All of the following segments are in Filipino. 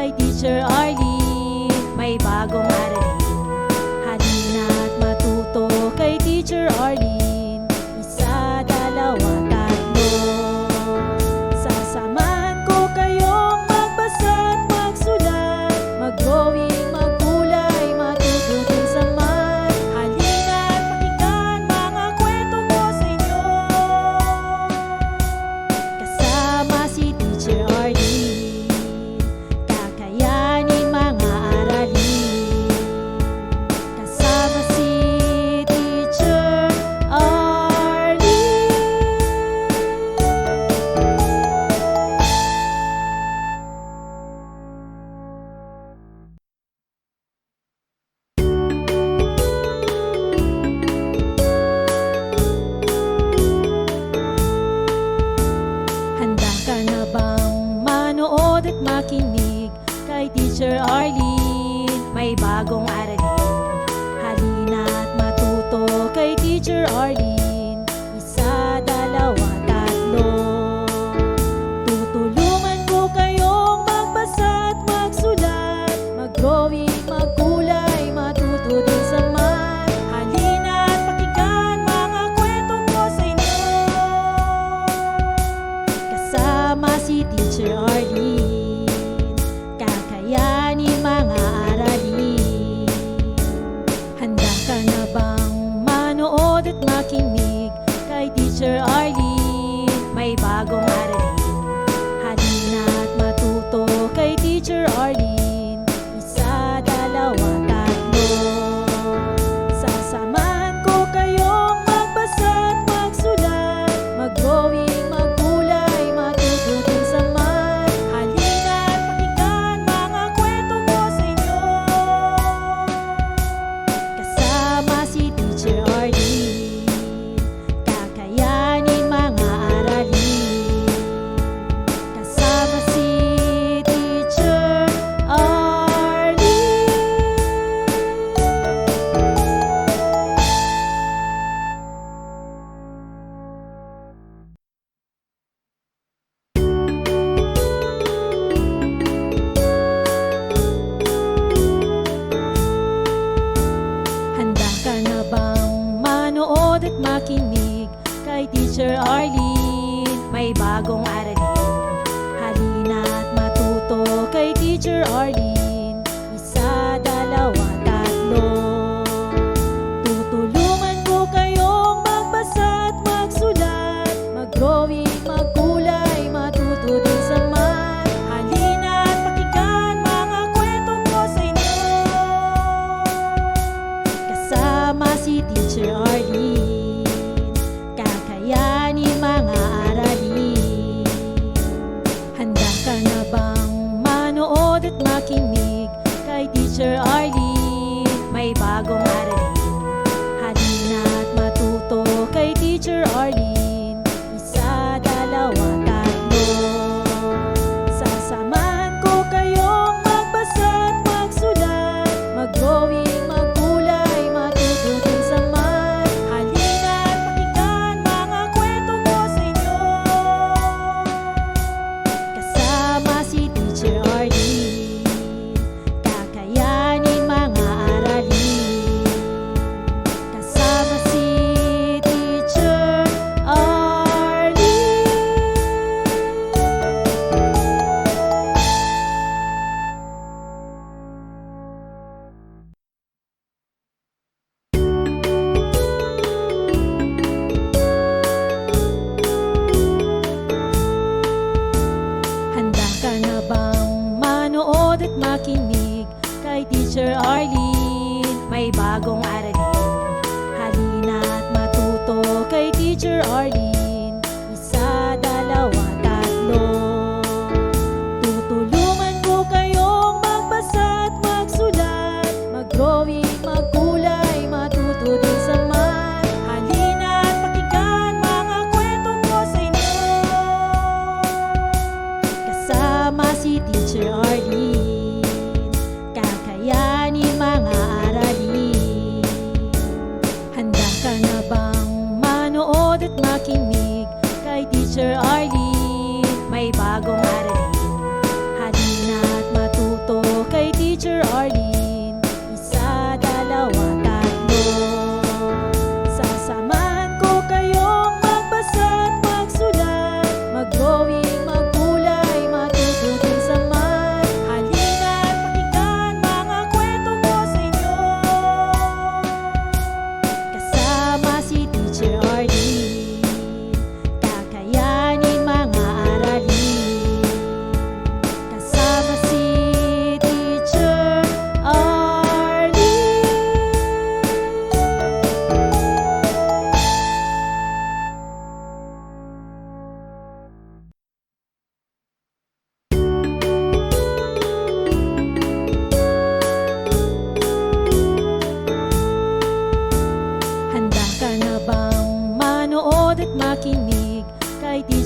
kay Teacher Arlene. May bagong aralin, halina't matuto kay Teacher Arlene. Isa, dalawa, tatlo. Sasamahan ko kayong magbasa't magsulat, mag-drawing, magkulay, matututin sa math. Halina't pakinggan mga kwento ko sa inyo, kasama si Teacher Arlene. Kakayanin mga aralin, kasama si Teacher Arlene. Handa ka na bang manood at makinig kay Teacher Arlene? May bagong aralin, halina't matuto kay Teacher Arlene. Isa, dalawa, tatlo. Tutulungan ko kayong magbasa at magsulat, mag-drawing, magkulay, matuto din sa math. Halina't pakinggan mga kwento ko sa inyo, kasama si Teacher Arlene. Kakayanin mga aralin. Handa ka na bang manood at makinig kay Teacher Arlene? May bagong aralin, halina't matuto kay Teacher Arlene. Isa, dalawa, tatlo. Sasamahan ko kayong magbasa at magsulat, mag-drawing, magkulay, matututin sa math. Halina't pakinggan mga kwento ko sa inyo, kasama si Teacher Arlene. Kakayanin mga aralin, kasama si Teacher Arlene. Handa ka na bang manood at makinig kay Teacher Arlene? May bagong aralin, halina't matuto kay Teacher Arlene. Isa, dalawa, tatlo. Tutulungan ko kayong magbasa at magsulat, mag-drawing, magkulay, matuto din sa math. Halina't pakinggan mga kwento ko sa inyo, kasama si Teacher Arlene. Kakayanin mga aralin. Handa ka na bang manood at makinig kay Teacher Arlene? May bagong aralin, halina't matuto kay Teacher Arlene. Isa, dalawa, tatlo. Sasamahan ko kayong magbasa at magsulat, mag-drawing, magkulay, matututin sa math. Halina't pakinggan mga kwento ko sa inyo, kasama si Teacher Arlene. Kakayanin mga aralin, kasama si Teacher Arlene. Handa ka na bang manood at makinig kay Teacher Arlene? May bagong aralin, halina't matuto kay Teacher Arlene. Isa, dalawa, tatlo. Tutulungan ko kayong magbasa at magsulat, mag-drawing, magkulay, matuto din sa math. Halina't pakinggan mga kwento ko sa inyo, kasama si Teacher Arlene. Kakayanin mga aralin. Handa ka na bang manood at makinig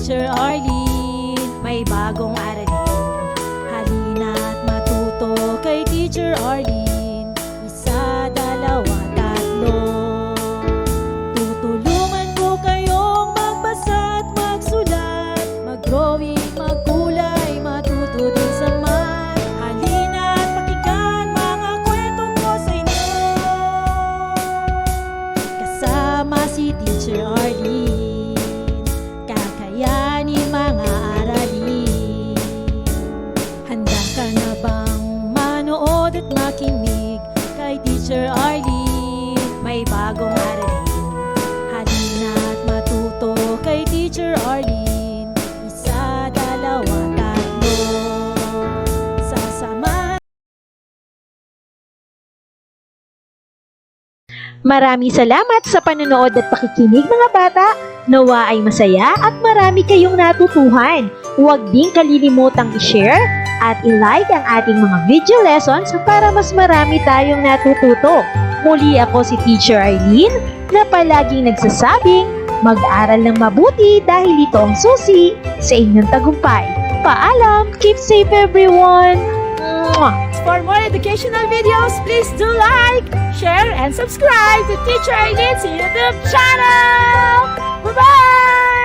Teacher Arlene, may bagong aralin. Halina't matuto kay Teacher Arlene. Isa, dalawa, tatlo. Tutulungan ko kayong magbasa at magsulat, mag-drawing, magkulay, matuto din sa math. Halina't pakinggan mga kwento ko sa inyo. Kasama si Teacher Arlene, kakayanin mga aralin. Handa ka na bang manood at makinig kay Teacher Arlene? May bagong aralin. Halina't matuto kay Teacher Arlene. Isa, dalawa, tatlo. Sasama. Maraming salamat sa panonood at pakikinig mga bata. Nawa ay masaya at marami kayong natutuhan. Huwag din kalilimutang i-share at i-like ang ating mga video lessons para mas marami tayong natututo. Muli ako si Teacher Arlene na palaging nagsasabing mag-aral ng mabuti dahil ito ang susi sa inyong tagumpay. Paalam! Keep safe everyone! Mwah! For more educational videos, please do like, share, and subscribe to Teacher Arlene's YouTube channel! Bye-bye!